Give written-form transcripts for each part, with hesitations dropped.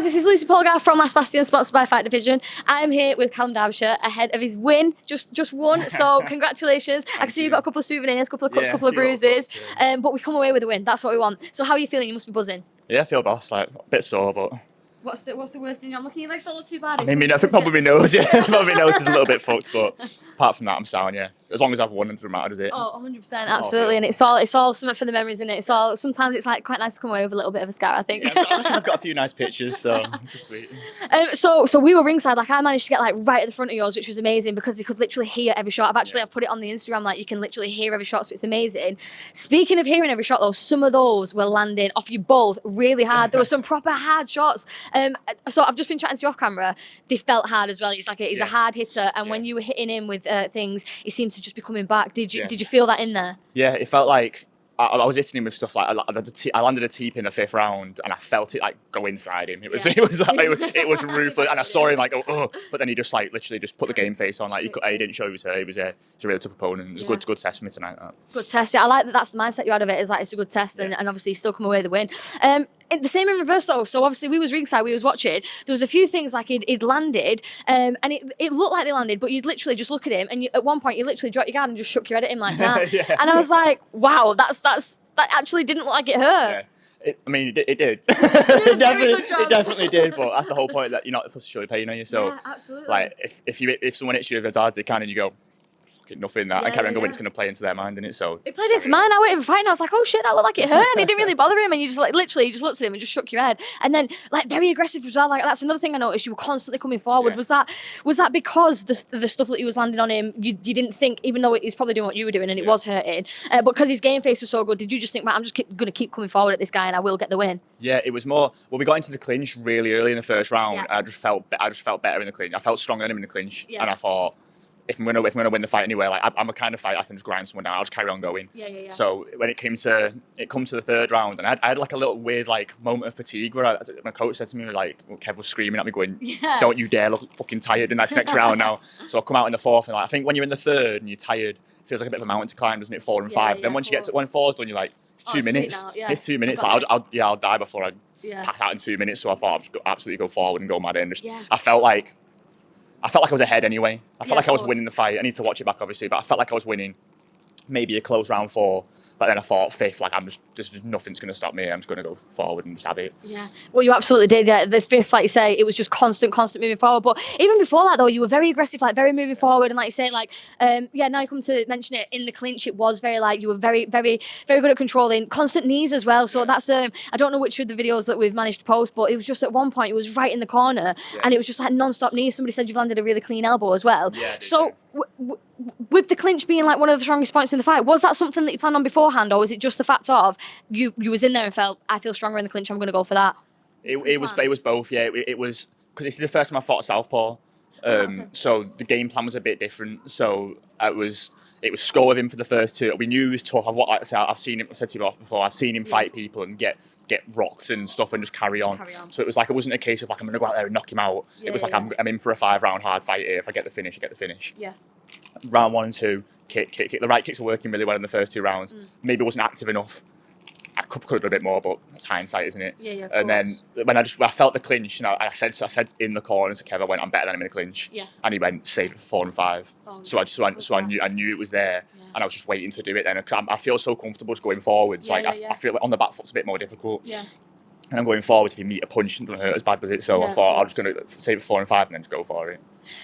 this is Lucy Polgar from Last Bastion, sponsored by Fight Division. I am here with Callum Derbyshire ahead of his win, just won. So congratulations! I can see you've got a couple of souvenirs, couple of cuts, couple of bruises, but we come away with a win. That's what we want. So how are you feeling? You must be buzzing. Yeah, I feel boss, like a bit sore, but. What's the worst thing? I'm looking, your legs don't look too bad. I mean, I think probably my nose, yeah. Probably my nose is a little bit fucked, but apart from that, I'm sound, yeah. As long as I've won, it doesn't matter, does it? Oh, 100%, absolutely. And it's all something for the memories, isn't it? It's all, sometimes it's like quite nice to come away with a little bit of a scar, I think. Yeah, I've got a few nice pictures, so just sweet. So we were ringside, like I managed to get like right at the front of yours, which was amazing because you could literally hear every shot. I've put it on the Instagram, like you can literally hear every shot, so it's amazing. Speaking of hearing every shot though, some of those were landing off you both really hard. There were some proper hard shots. So I've just been chatting to you off camera. They felt hard as well. He's a hard hitter, and when you were hitting him with things, he seemed to just be coming back. Did you feel that in there? Yeah, it felt like I was hitting him with stuff like I landed a teep in the 5th round, and I felt it like go inside him. It was ruthless, and I saw him like oh, but then he just like literally just put the game face on. Like he didn't show he was hurt. He was a really tough opponent. It was a good test for me tonight. That. Good test. Yeah, I like that. That's the mindset you had of it. Is like it's a good test, and obviously you still come away with the win. The same in reverse though. So obviously we was ringside, we was watching. There was a few things like he'd landed, and it looked like they landed, but you'd literally just look at him, and at one point you literally dropped your guard and just shook your head at him like that. And I was like, wow, that actually didn't look like it hurt. Yeah. It did. It definitely did. But that's the whole point, that you're not supposed to show your pain, are you? So, yeah, absolutely. Like if someone hits you as hard as they can, and you go, nothing that, and carry on going, it's going to play into their mind, isn't it? So it played into mine. I went in fight and I was like, oh shit, that looked like it hurt, and it didn't really bother him, and you just like literally just looked at him and just shook your head, and then like very aggressive as well. Like that's another thing I noticed. You were constantly coming forward. Was that because the stuff that he was landing on him, you didn't think, even though he's probably doing what you were doing and it was hurting, but because his game face was so good, did you just think, man, I'm just going to keep coming forward at this guy and I will get the win? Yeah, it was more. Well, we got into the clinch really early in the first round. And I just felt better in the clinch. I felt stronger than him in the clinch, and I thought, if I'm gonna win the fight anyway, like I'm a kind of fight I can just grind someone down. I'll just carry on going. Yeah. So when it come to the 3rd round, and I had like a little weird like moment of fatigue where my coach said to me like, Kev was screaming at me going, "Don't you dare look fucking tired in that next round now." So I come out in the 4th, and like, I think when you're in the 3rd and you're tired, it feels like a bit of a mountain to climb, doesn't it? 4 and 5. Then once you get to when 4's done, you're like, it's 2 minutes. It's 2 minutes. Like, I'll die before I pass out in 2 minutes. So I thought I'd just absolutely go forward and go mad. And I felt like I was ahead anyway. I felt like I was winning the fight. I need to watch it back, obviously, but I felt like I was winning. Maybe a close round 4, but then I thought 5th, like just nothing's going to stop me. I'm just going to go forward and stab it. Yeah, well, you absolutely did. Yeah, the 5th, like you say, it was just constant moving forward. But even before that, though, you were very aggressive, like very moving forward, and like you say, like now you come to mention it, in the clinch, it was very like you were very, very, very good at controlling constant knees as well. So that's I don't know which of the videos that we've managed to post, but it was just at one point it was right in the corner, and it was just like non-stop knees. Somebody said you've landed a really clean elbow as well. Yeah, so. With the clinch being like one of the strongest points in the fight, was that something that you planned on beforehand, or was it just the fact of you was in there and felt, I feel stronger in the clinch, I'm going to go for that? It was both, yeah. It was because it's the first time I fought southpaw, so the game plan was a bit different. So it was score with him for the first 2. We knew he was tough. I've seen him. I said to you before, I've seen him fight people and get rocked and stuff and just carry on. So it was like, it wasn't a case of like I'm going to go out there and knock him out. It was like I'm in for a 5-round hard fight here. If I get the finish, I get the finish. Yeah. Round 1 and 2, kick. The right kicks were working really well in the first 2 rounds. Maybe it wasn't active enough. I could have done a bit more, but it's hindsight, isn't it? Yeah. And then when I felt the clinch, and I said in the corner to Kev, I went, I'm better than him in the clinch. Yeah. And he went, save it for 4 and 5. So I knew it was there, and I was just waiting to do it then, because I feel so comfortable just going forwards. I feel like on the back foot's a bit more difficult. Yeah. And I'm going forwards, if you meet a punch, it doesn't hurt as bad, does it? So I thought I'm just going to save it for 4 and 5 and then just go for it.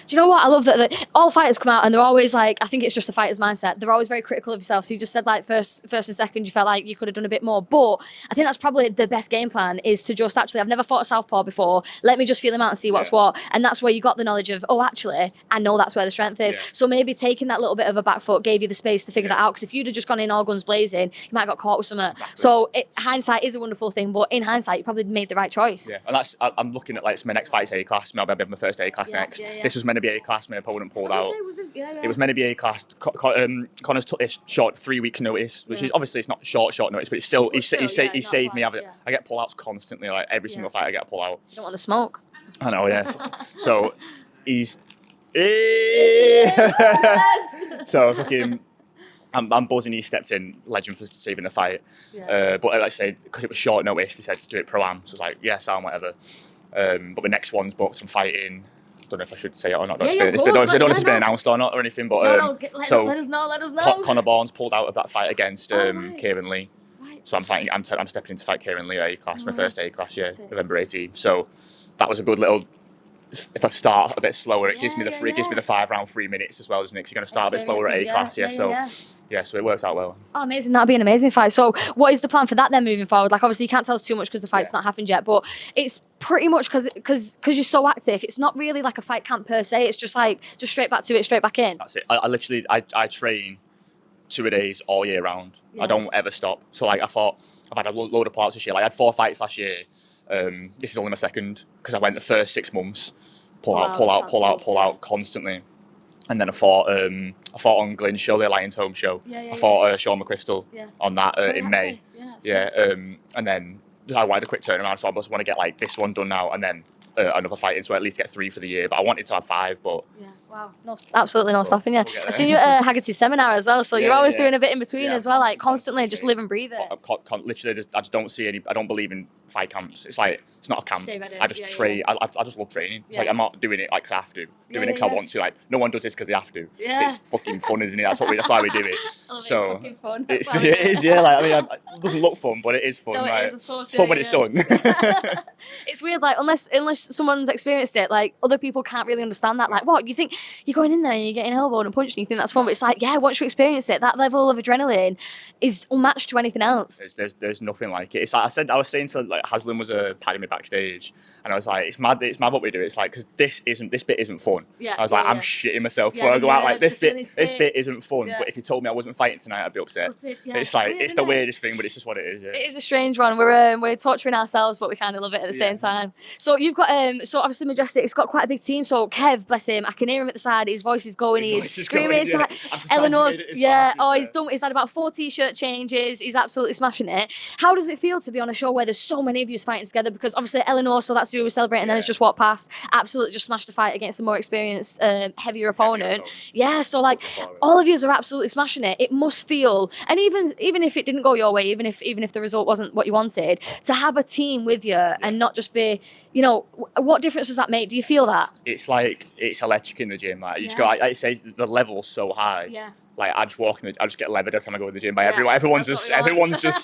Do you know what? I love that all fighters come out and they're always like, I think it's just the fighter's mindset. They're always very critical of yourself. So you just said like first and second, you felt like you could have done a bit more. But I think that's probably the best game plan, is to just actually, I've never fought a southpaw before. Let me just feel him out and see what's what. And that's where you got the knowledge of, oh, actually, I know that's where the strength is. Yeah. So maybe taking that little bit of a back foot gave you the space to figure that out. Because if you'd have just gone in all guns blazing, you might have got caught with something. Exactly. So hindsight is a wonderful thing, but in hindsight, you probably made the right choice. Yeah, and I'm looking at like, it's my next fight's A class. Maybe I'll be my first A class next. This was meant to be A class. My opponent pulled out. It was meant to be A class. Connor's took this short 3 weeks notice, which is obviously it's not short notice, but it's still he saved me. I get pull outs constantly, like every single fight I get a pull out. You don't want the smoke. I know, yeah. So he's so fucking. I'm buzzing. He stepped in, legend for saving the fight. But like I say, because it was short notice, they said to do it pro am. So I was like, yeah, sound whatever. But the next one's booked. I'm fighting. I don't know if I should say it or not. Yeah, I don't know if it's been announced or not or anything. But let us know. Connor Barnes pulled out of that fight against Kieran Lee. Right. So I'm fighting. I'm stepping in to fight Kieran Lee A class, my first A class, November 18th. So that was a good little. If I start a bit slower, it gives me the 5 round 3 minutes as well, doesn't it? 'Cause you're going to start a bit slower at A class, so it works out well. Oh, amazing. That'd be an amazing fight. So what is the plan for that then moving forward? Like, obviously you can't tell us too much because the fight's not happened yet, but it's pretty much because you're so active. It's not really like a fight camp per se. It's just like, just straight back to it, straight back in. That's it. I literally train 2 days all year round. I don't ever stop. So like, I've had a load of parts this year. Like I had 4 fights last year. This is only my second because I went the first 6 months, pull out constantly. And then I fought on Glyn's show, their Lions Home show. I fought Sean McChrystal on that in May. And then I wanted a quick turnaround, so I just want to get like this one done now, and then another fight in, so at least get 3 for the year. But I wanted to have 5, but wow, absolutely no stopping. I've seen you at Haggerty's seminar as well, so you're always doing a bit in between as well, like constantly just live and breathe it. Literally, I just don't see any. I don't believe in fight camps. It's like it's not a camp. I just train. I just love training. It's like I'm not doing it like 'cause I have to. Doing it because I want to. Like no one does this because they have to. It's fucking fun, isn't it? That's why we do it. So it's fucking fun. It is. Like I mean, it doesn't look fun, but it is fun. No, like, it is, of course, it's fun when it's done. It's weird, like unless someone's experienced it, like other people can't really understand that. Like, what you think you're going in there and you're getting elbowed and punched and you think that's fun, but it's like, once you experience it, that level of adrenaline is unmatched to anything else. There's nothing like it. It's like I was saying to like Haslem was patting me backstage, and I was like, it's mad what we do. It's like because this bit isn't fun. I was like, I'm shitting myself before I go out. Like this bit isn't fun. But if you told me I wasn't fighting tonight, I'd be upset. It's like it's the weirdest thing, but it's just what it is. It is a strange one. We're torturing ourselves, but we kind of love it at the same time. So you've got so obviously Majestic. It's got quite a big team. So Kev, bless him, I can hear him at the side. His voice is going. He's screaming. It's like Eleanor's. He's had about 4 t-shirt changes. He's absolutely smashing it. How does it feel to be on a show where there's so many of you fighting together? Because obviously Eleanor, so that's who we were celebrating. And then it's just walked past. Absolutely, just smashed the fight against a more experienced, heavier opponent. So like all of you are absolutely smashing it. It must feel, and even if it didn't go your way, even if the result wasn't what you wanted, to have a team with you and not just be, what difference does that make? Do you feel that? It's like it's electric in the gym. Like you just go, I say the level's so high. Like I just walk in, I just get levered every time I go to the gym by everyone. Everyone's just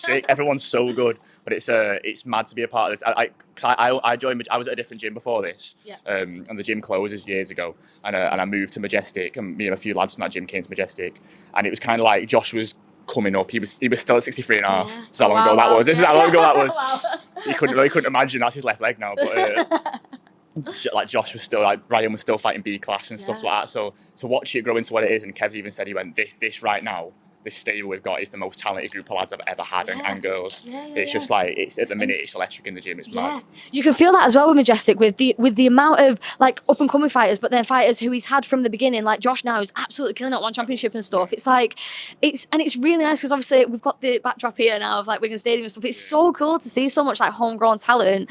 sick. Everyone's so good. But it's mad to be a part of this. I joined. I was at a different gym before this. And the gym closes years ago. And I moved to Majestic, and me and a few lads from that gym came to Majestic. And it was kind of like Josh was coming up. He was still at 63 and a half. This is how long ago that was. This is how long ago that was. He couldn't imagine that's his left leg now. But like Josh was still, like Ryan was still fighting B class and stuff like that. So to watch it grow into what it is, and Kev's even said he went, this right now, this stable we've got is the most talented group of lads I've ever had and girls. It's just like it's at the minute it's electric in the gym. It's mad. You can feel that as well with Majestic with the amount of like up and coming fighters, but then fighters who he's had from the beginning, like Josh now is absolutely killing it, 1 championship and stuff. It's like it's really nice because obviously we've got the backdrop here now of like Wigan Stadium and stuff. It's so cool to see so much like homegrown talent.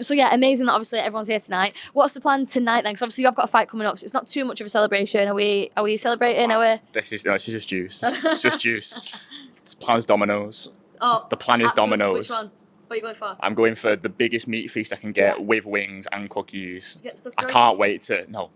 So amazing that obviously everyone's here tonight. What's the plan tonight then? Because obviously you've got a fight coming up, so it's not too much of a celebration. Are we celebrating? Wow. This is just juice. It's just juice. The plan is Domino's. The plan is Domino's. Which one? What are you going for? I'm going for the biggest meat feast I can get with wings and cookies. I can't wait to. No.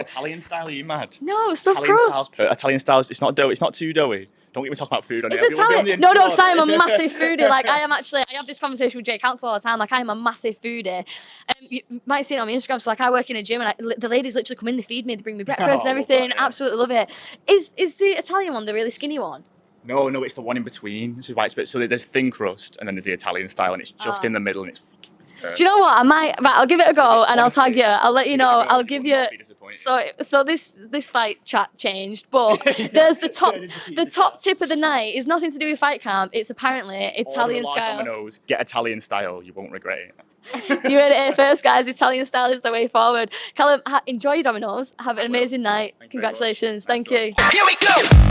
Italian style, are you mad? No, stuffed crust. Italian style, it's not doughy. It's not too doughy. Don't get me talking about food on it. Italian. No, because I am a massive foodie. Like I have this conversation with Jake Council all the time. Like I am a massive foodie. You might see it on my Instagram. So like I work in a gym and the ladies literally come in, they feed me, they bring me breakfast and everything. Absolutely love it. Is the Italian one the really skinny one? No, it's the one in between. This is why it's so there's thin crust and then there's the Italian style and it's just in the middle and it's perfect. Do you know what? I'll give it a go and I'll tag you. I'll let you know. I'll give you. So this fight chat changed, but there's the top tip of the night is nothing to do with fight camp. It's apparently Italian style. Domino's, get Italian style. You won't regret it. You heard it here first, guys. Italian style is the way forward. Callum, enjoy your Domino's. Have an amazing night. Congratulations. Thank you. Here we go.